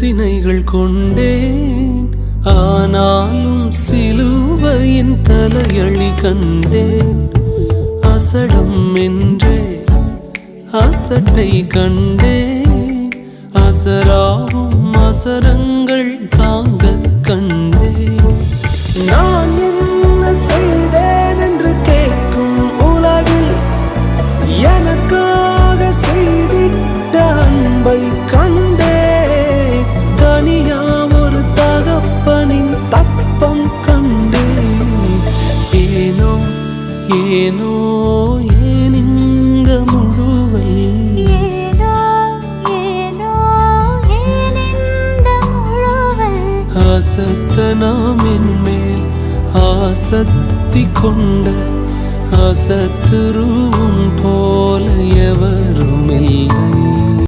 சினைகள் கொண்டேன், ஆனாலும் சிலுவையின் தலையழி கண்டேன். அசடம் என்றே அசட்டை கண்டேன், அசராவும் அசரங்கள் தாங்க கண்டேன். நான் என்ன செய்தேன் என்று கேட்கும் உலகில் எனக்காக செய்திட்ட அன்பை கண்டே. தனியா ஒரு தகப்பனின் தப்பம் கண்டே. ஏனோ ஏனோ ஏன் இங்க முழுவல், அசத்தனாம் என்மேல் ஆசத்தி கொண்ட அசத்துருவும் போல எவரும் இல்லை.